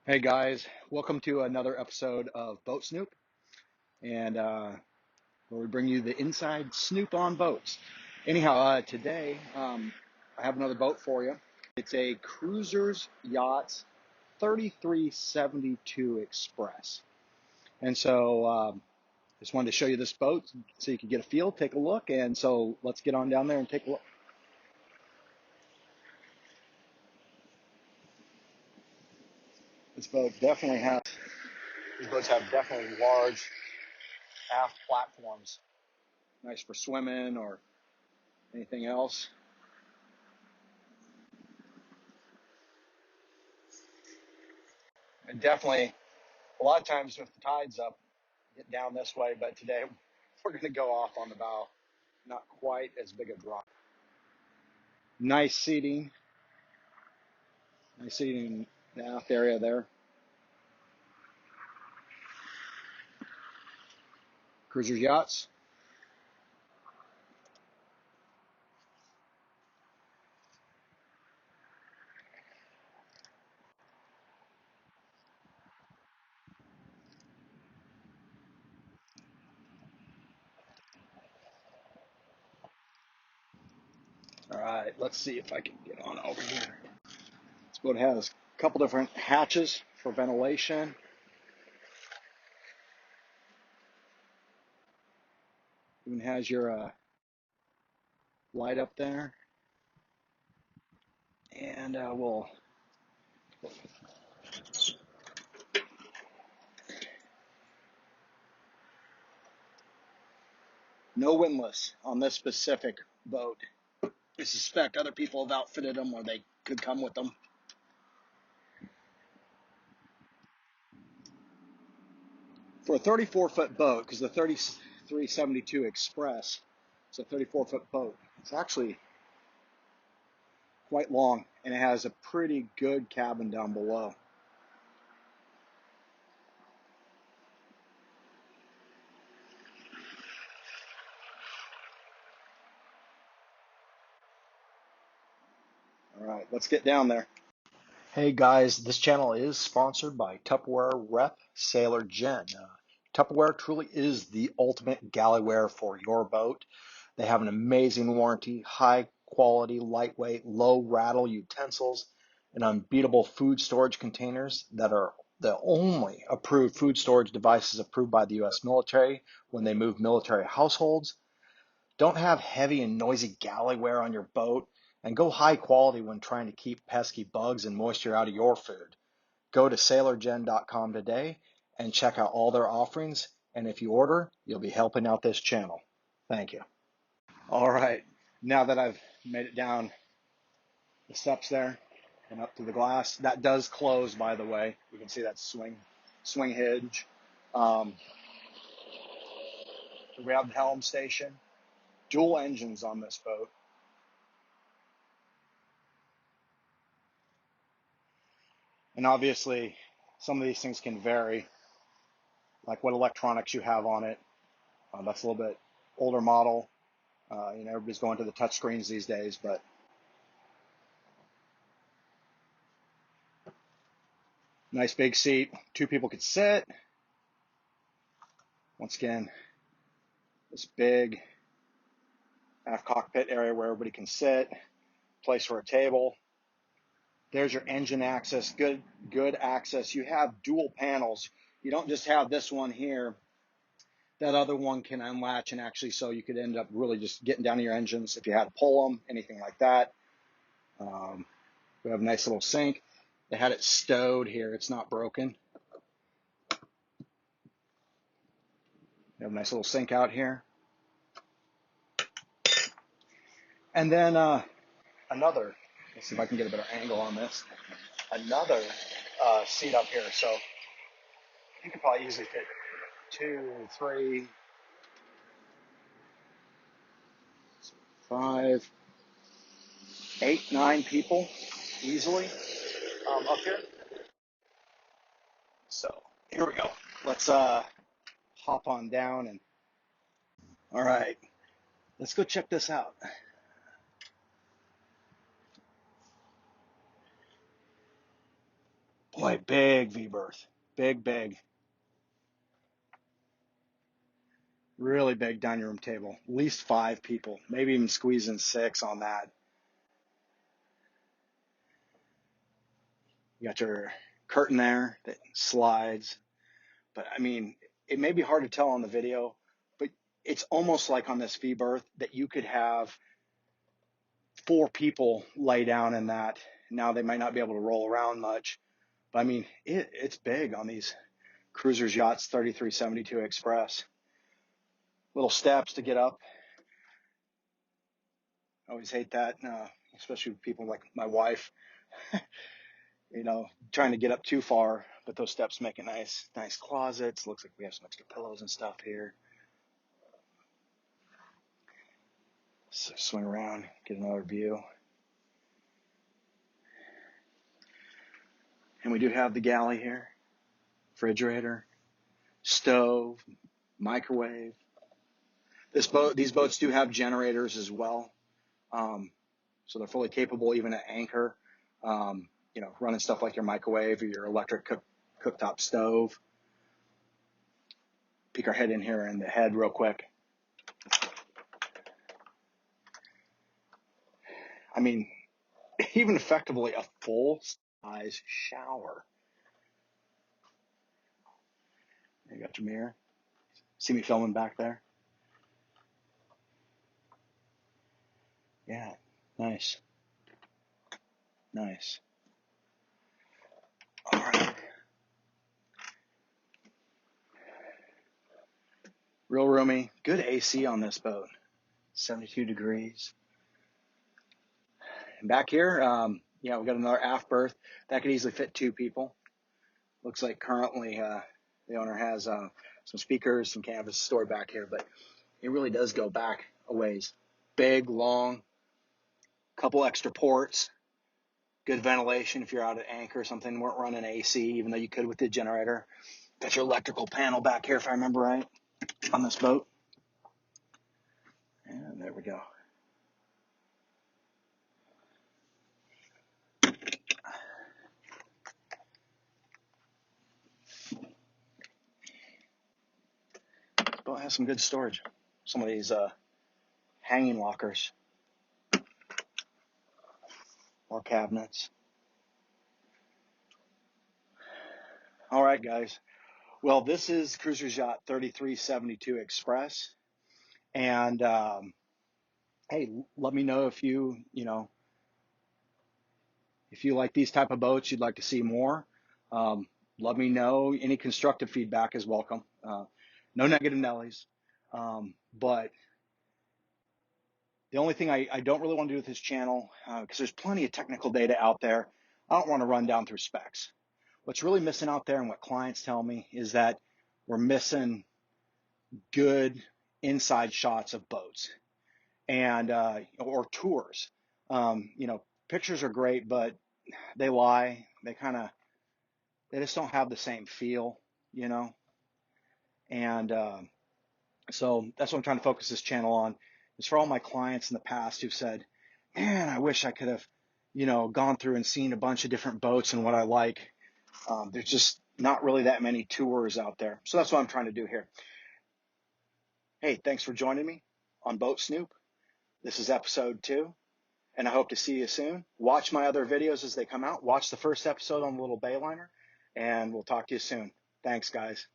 Hey guys, welcome to another episode of Boat Snoop, and where we bring you the inside snoop on boats. Anyhow, today I have another boat for you. It's a Cruisers Yachts 3372 Express, and so just wanted to show you this boat so you could get a feel, take a look, and so let's get on down there and take a look. This boat definitely has. These boats have definitely large aft platforms, nice for swimming or anything else. And definitely, a lot of times if the tide's up, get down this way, but today we're going to go off on the bow. Not quite as big a drop. Nice seating. Nice seating in the aft area there. Cruisers Yachts. All right, let's see if I can get on over here. This boat has a couple different hatches for ventilation. Even has your light up there. And we'll no windlass on this specific boat. I suspect other people have outfitted them or they could come with them. For a 34-foot boat, because the 3372 Express is a 34-foot boat, it's actually quite long, and it has a pretty good cabin down below. All right, let's get down there. Hey guys, this channel is sponsored by Tupperware Rep Sailor Jen. Tupperware truly is the ultimate galley for your boat. They have an amazing warranty, high quality, lightweight, low rattle utensils, and unbeatable food storage containers that are the only approved food storage devices approved by the U.S. military when they move military households. Don't have heavy and noisy galleyware on your boat, and go high quality when trying to keep pesky bugs and moisture out of your food. Go to sailorgen.com today and check out all their offerings, and if you order, you'll be helping out this channel. Thank you. All right, now that I've made it down the steps there and up to the glass, that does close, by the way. You can see that swing hinge. We have the Helm Station. Dual engines on this boat. And obviously, some of these things can vary, like what electronics you have on it. That's a little bit older model. Everybody's going to the touch screens these days, but nice big seat. Two people could sit. Once again, this big aft cockpit area where everybody can sit. Place for a table. There's your engine access. Good access. You have dual panels. You don't just have this one here. That other one can unlatch, and actually, so you could end up really just getting down to your engines if you had to pull them, anything like that. We have a nice little sink. They had it stowed here. It's not broken. We have a nice little sink out here. And then another, let's see if I can get a better angle on this. Another seat up here. So you could probably easily fit 2, 3, 5, 8, 9 people easily up here. So here we go. Let's hop on down and all right, let's go check this out. Boy, big V-berth. Big, big. Really big dining room table. At least 5 people. Maybe even squeezing 6 on that. You got your curtain there that slides. But I mean, it may be hard to tell on the video, but it's almost like on this V-berth that you could have 4 people lay down in that. Now they might not be able to roll around much, but I mean, it's big on these Cruisers Yachts 3372 Express. Little steps to get up. I always hate that, especially with people like my wife, trying to get up too far, but those steps make it nice closets. Looks like we have some extra pillows and stuff here. So swing around, get another view. And we do have the galley here, refrigerator, stove, microwave. These boats do have generators as well, so they're fully capable even at anchor. Running stuff like your microwave or your electric cooktop stove. Peek our head in here in the head real quick. I mean, even effectively a full-size shower. You got your mirror. See me filming back there? Yeah, nice. Nice. All right. Real roomy. Good AC on this boat. 72 degrees. And back here, we got another aft berth. That could easily fit 2 people. Looks like currently the owner has some speakers, some canvas stored back here, but it really does go back a ways. Big, long, couple extra ports, good ventilation if you're out at anchor or something. Weren't running AC, even though you could with the generator. Got your electrical panel back here, if I remember right, on this boat. And there we go. This boat has some good storage. Some of these hanging lockers or cabinets. All right, guys. Well, this is Cruisers Yacht 3372 Express. And hey, let me know if you like these type of boats, you'd like to see more. Let me know. Any constructive feedback is welcome. No negative Nellies. But the only thing I don't really want to do with this channel, because there's plenty of technical data out there, I don't want to run down through specs. What's really missing out there and what clients tell me is that we're missing good inside shots of boats and or tours. Pictures are great, but they lie. They just don't have the same feel, and so that's what I'm trying to focus this channel on. Is for all my clients in the past who've said, man, I wish I could have gone through and seen a bunch of different boats and what I like. There's just not really that many tours out there, so that's what I'm trying to do here. Hey, thanks for joining me on Boat Snoop. This is episode 2, and I hope to see you soon. Watch my other videos as they come out. Watch the first episode on the little Bayliner, and we'll talk to you soon. Thanks, guys.